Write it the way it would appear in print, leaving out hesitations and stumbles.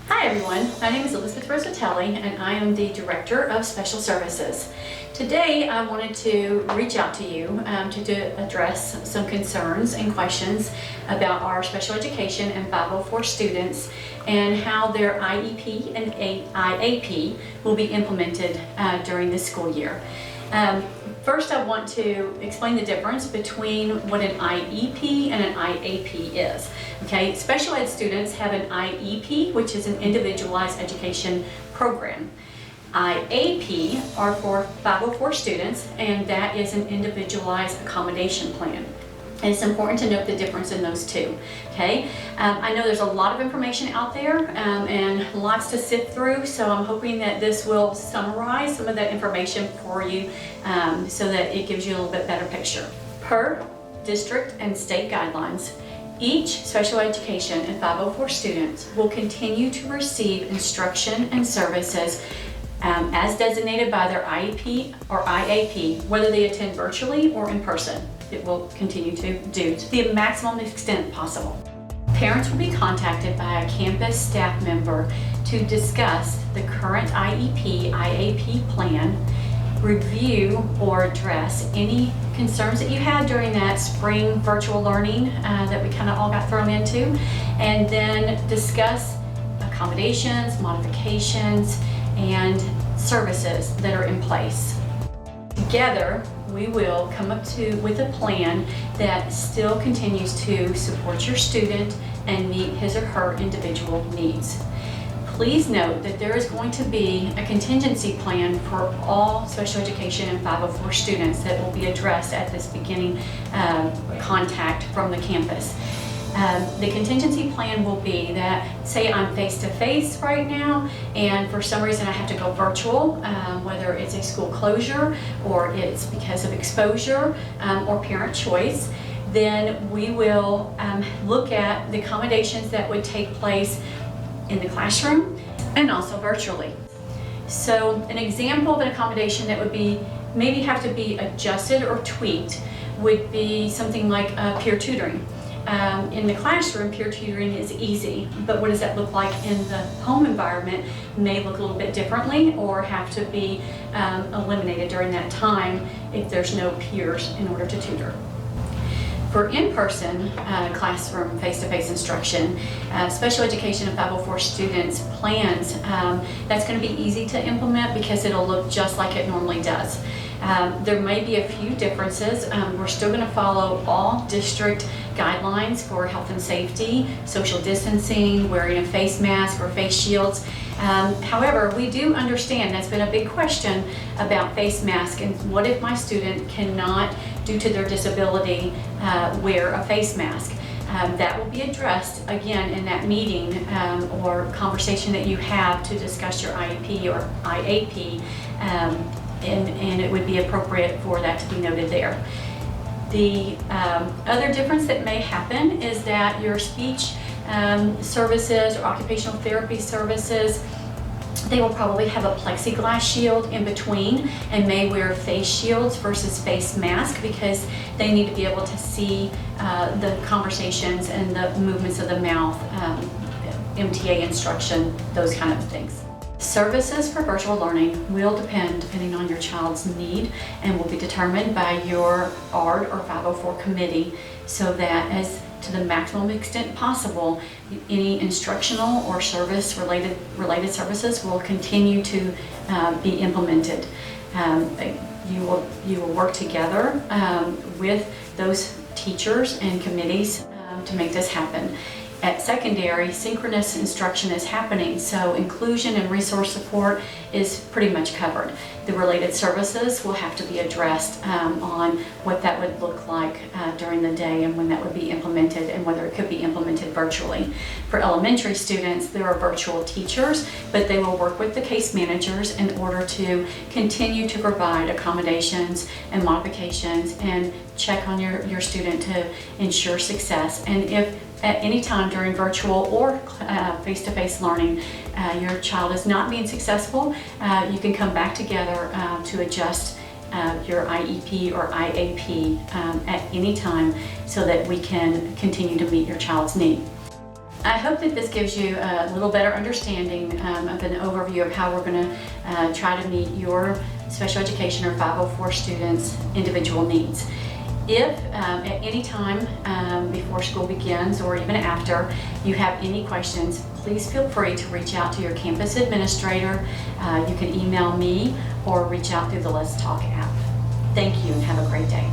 Hi everyone, my name is Elizabeth Rosatelli and I am the Director of Special Services. Today I wanted to reach out to you to address some concerns and questions about our special education and 504 students and how their IEP and IAP will be implemented during this school year. First, I want to explain the difference between what an IEP and an IAP is. Okay, special ed students have an IEP, which is an individualized education program. IAP are for 504 students, and that is an individualized accommodation plan. And it's important to note the difference in those two, okay? I know there's a lot of information out there and lots to sift through, so I'm hoping that this will summarize some of that information for you so that it gives you a little bit better picture. Per district and state guidelines, each special education and 504 students will continue to receive instruction and services as designated by their IEP or IAP, whether they attend virtually or in person. It will continue to do to the maximum extent possible. Parents will be contacted by a campus staff member to discuss the current IEP, IAP plan, review or address any concerns that you had during that spring virtual learning that we kind of all got thrown into, and then discuss accommodations, modifications, and services that are in place. Together, we will come up with a plan that still continues to support your student and meet his or her individual needs. Please note that there is going to be a contingency plan for all special education and 504 students that will be addressed at this beginning contact from the campus. The contingency plan will be that, say I'm face-to-face right now and for some reason I have to go virtual, whether it's a school closure or it's because of exposure or parent choice, then we will look at the accommodations that would take place in the classroom and also virtually. So an example of an accommodation that would be maybe have to be adjusted or tweaked would be something like peer tutoring. In the classroom, peer tutoring is easy, but what does that look like in the home environment may look a little bit differently or have to be eliminated during that time if there's no peers in order to tutor. For in-person classroom face-to-face instruction, special education and 504 students plans, that's going to be easy to implement because it'll look just like it normally does. There may be a few differences. We're still going to follow all district guidelines for health and safety, social distancing, wearing a face mask or face shields. However, we do understand that's been a big question about face masks and what if my student cannot, due to their disability, wear a face mask. That will be addressed again in that meeting or conversation that you have to discuss your IEP or IAP. And it would be appropriate for that to be noted there. The other difference that may happen is that your speech services or occupational therapy services, they will probably have a plexiglass shield in between and may wear face shields versus face mask because they need to be able to see the conversations and the movements of the mouth, MTA instruction, those kind of things. Services for virtual learning will depending on your child's need and will be determined by your ARD or 504 committee so that as to the maximum extent possible, any instructional or service related services will continue to be implemented. You will work together with those teachers and committees to make this happen. At secondary, synchronous instruction is happening, so inclusion and resource support is pretty much covered. The related services will have to be addressed on what that would look like during the day and when that would be implemented and whether it could be implemented virtually. For elementary students, there are virtual teachers, but they will work with the case managers in order to continue to provide accommodations and modifications and check on your student to ensure success. And if at any time during virtual or face-to-face learning your child is not being successful, you can come back together to adjust your IEP or IAP at any time so that we can continue to meet your child's need. I hope that this gives you a little better understanding of an overview of how we're going to try to meet your special education or 504 students' individual needs. If at any time before school begins or even after you have any questions, please feel free to reach out to your campus administrator. You can email me or reach out through the Let's Talk app. Thank you and have a great day.